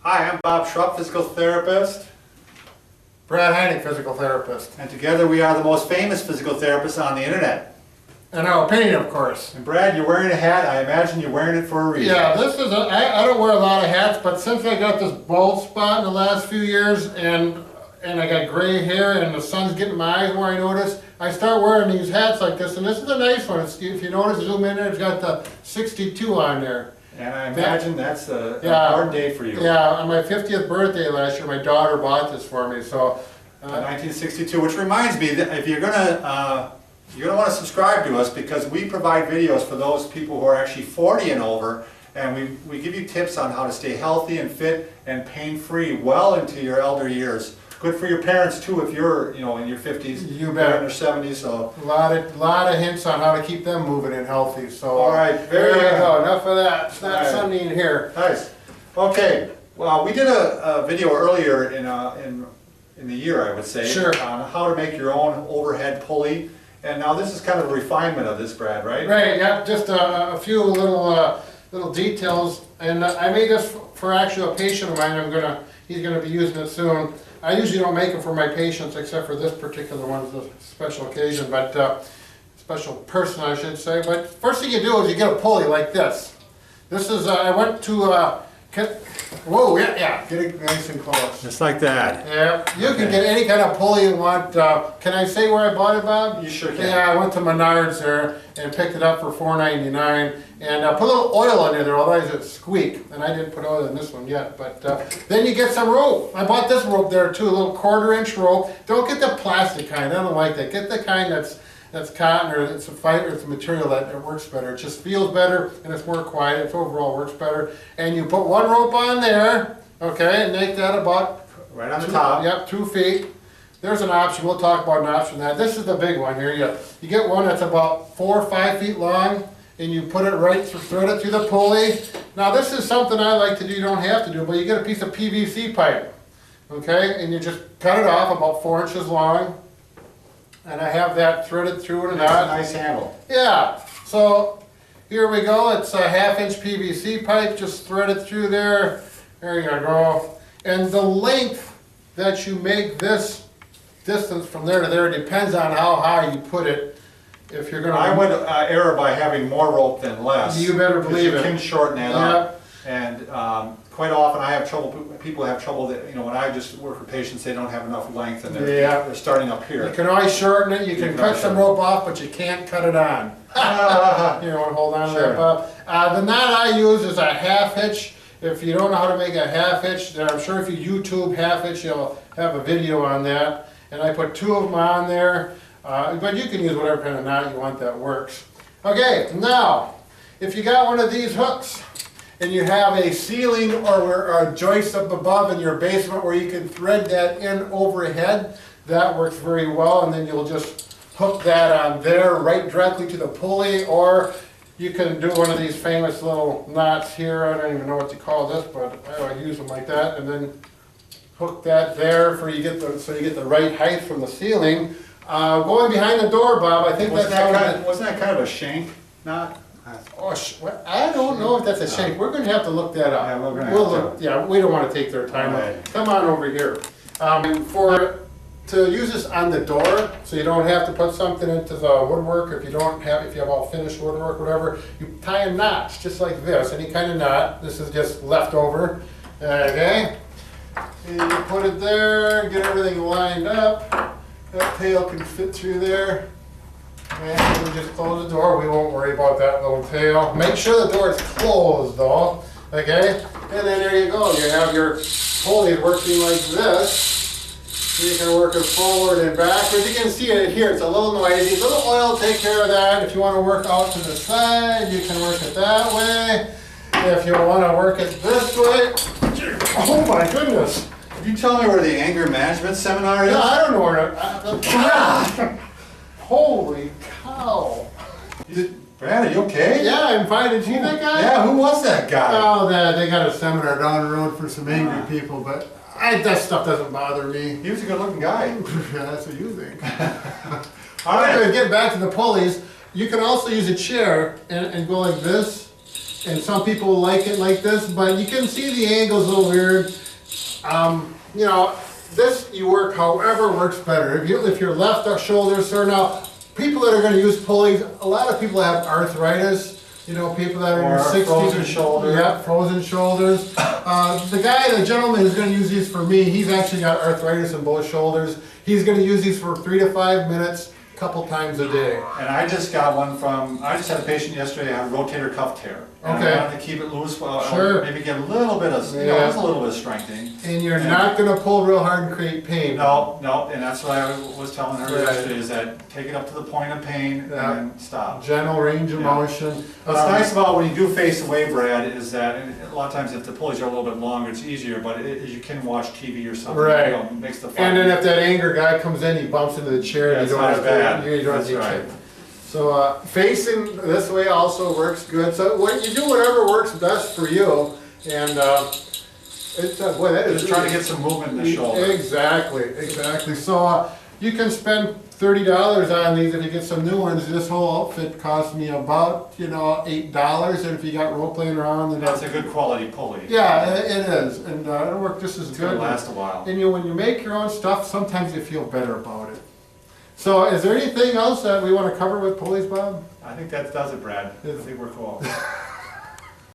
Hi, I'm Bob Schrupp, physical therapist. Brad Heineck, physical therapist. And together we are the most famous physical therapists on the internet. In our opinion, of course. And Brad, you're wearing a hat. I imagine you're wearing it for a reason. Yeah, this is I don't wear a lot of hats, but since I got this bald spot in the last few years and I got gray hair and the sun's getting my eyes more, I notice, I start wearing these hats like this, and this is a nice one. If you notice, zoom in there, it's got the 62 on there. And I imagine that's an important day for you. Yeah, on my 50th birthday last year, my daughter bought this for me, so. 1962, which reminds me that if you're gonna want to subscribe to us, because we provide videos for those people who are actually 40 and over, and we give you tips on how to stay healthy and fit and pain-free well into your elder years. Good for your parents too if you're in your 50s, you bet, in their 70s. So a lot of hints on how to keep them moving and healthy. So all right, there you go. Enough of that. It's not Sunday in here. Nice. Okay. Well, we did a video earlier in the year, I would say, sure, on how to make your own overhead pulley. And now this is kind of a refinement of this, Brad, right? Right. Yeah. Just a few little details, and I made this for actually a patient of mine. He's gonna be using it soon. I usually don't make them for my patients, except for this particular one. It's a special occasion, but special person, I should say. But first thing you do is you get a pulley like this. This is I went to. Whoa, yeah, get it nice and close. Just like that. Yeah, you can get any kind of pulley you want. Can I say where I bought it, Bob? You sure can. Yeah, I went to Menards there and picked it up for $4.99 and put a little oil in there, otherwise it squeak. And I didn't put oil in this one yet, but then you get some rope. I bought this rope there too, a little 1/4-inch rope. Don't get the plastic kind, I don't like that. Get the kind that's cotton, or it's a fiber, it's a material that works better. It just feels better and it's more quiet. It overall works better. And you put one rope on there, okay, and make that about right on the top. Yep, 2 feet. There's an option. We'll talk about an option that. This is the big one here. You get one that's about 4 or 5 feet long, and you put it right thread it through the pulley. Now this is something I like to do. You don't have to do, but you get a piece of PVC pipe, okay, and you just cut it off about 4 inches long. And I have that threaded through it. And that's a nice handle. Yeah. So here we go. It's a 1/2-inch PVC pipe, just threaded through there. There you go. And the length that you make this distance from there to there depends on how high you put it. If you're going to, I would err by having more rope than less. You better believe it. You can shorten that up. And quite often I have trouble. People have trouble that when I just work with patients, they don't have enough length, and they're starting up here. You can always shorten it. You can cut some rope off, but you can't cut it on. Hold on to that, Bob. The knot I use is a 1/2 hitch. If you don't know how to make a 1/2 hitch, then I'm sure if you YouTube 1/2 hitch, you'll have a video on that. And I put 2 of them on there, but you can use whatever kind of knot you want that works. Okay, now, if you got one of these hooks, and you have a ceiling or a joist up above in your basement where you can thread that in overhead, that works very well, and then you'll just hook that on there right directly to the pulley, or you can do one of these famous little knots here. I don't even know what to call this, but I use them like that, and then hook that there so you get the right height from the ceiling. Going behind the door, Bob, I think wasn't that kind of a shank knot? Oh, I don't know if that's a shank. We're going to have to look that up. Yeah, we're going to have to. Yeah, we don't want to take their time. Right. Come on over here. To use this on the door, so you don't have to put something into the woodwork. If you have all finished woodwork, whatever, you tie a knot just like this. Any kind of knot. This is just leftover. Okay. And you put it there. Get everything lined up. That tail can fit through there. And we just close the door. We won't worry about that little tail. Make sure the door is closed though, okay? And then there you go. You have your pulley working like this. You can work it forward and backwards. You can see it here. It's a little noisy. A little oil will take care of that. If you want to work out to the side, you can work it that way. If you want to work it this way. Oh my goodness. Did you tell me where the anger management seminar is? No, I don't know where Holy cow. Brad, are you okay? Yeah, I'm fine. Did you see that guy? Yeah, who was that guy? Oh, they got a seminar down the road for some angry people, but that stuff doesn't bother me. He was a good-looking guy. Yeah, that's what you think. All right. Get back to the pulleys. You can also use a chair and go like this, and some people like it like this, but you can see the angle's a little weird. You know, this you work however works better. If your left shoulder sore, now people that are going to use pulleys, a lot of people have arthritis. You know, people that are in their 60s. Frozen shoulder. Yeah, frozen shoulders. The gentleman who's going to use these for me, he's actually got arthritis in both shoulders. He's going to use these for 3 to 5 minutes, a couple times a day. And I just got one I just had a patient yesterday, had a rotator cuff tear. And Okay. I wanted to keep it loose, Sure. maybe get a little bit of, you know, Yeah. just a little bit of strengthening. And you're not going to pull real hard and create pain. No, and that's what I was telling her Right. yesterday, is that take it up to the point of pain Yeah. and then stop. Gentle range of Yeah. motion. What's nice about when you do face away, Brad, is that and a lot of times if the pulleys are a little bit longer, it's easier, but you can watch TV or something. Right. You know, it makes the fun. And then if that anger guy comes in, he bumps into the chair, Yeah, and it's you don't not have as bad. to. You don't have That's to right. check. So facing this way also works good. So what you do, whatever works best for you, and it's boy, that is Just trying to get some movement in the shoulder. Exactly. So you can spend $30 on these if you get some new ones. This whole outfit cost me about $8, and if you got rope laying around, then That's a good quality pulley. yeah, it is, and it'll work just as It's good. gonna last a while. And when you make your own stuff, sometimes you feel better about it. So is there anything else that we want to cover with pulleys, Bob? I think that does it, Brad. I think we're cool.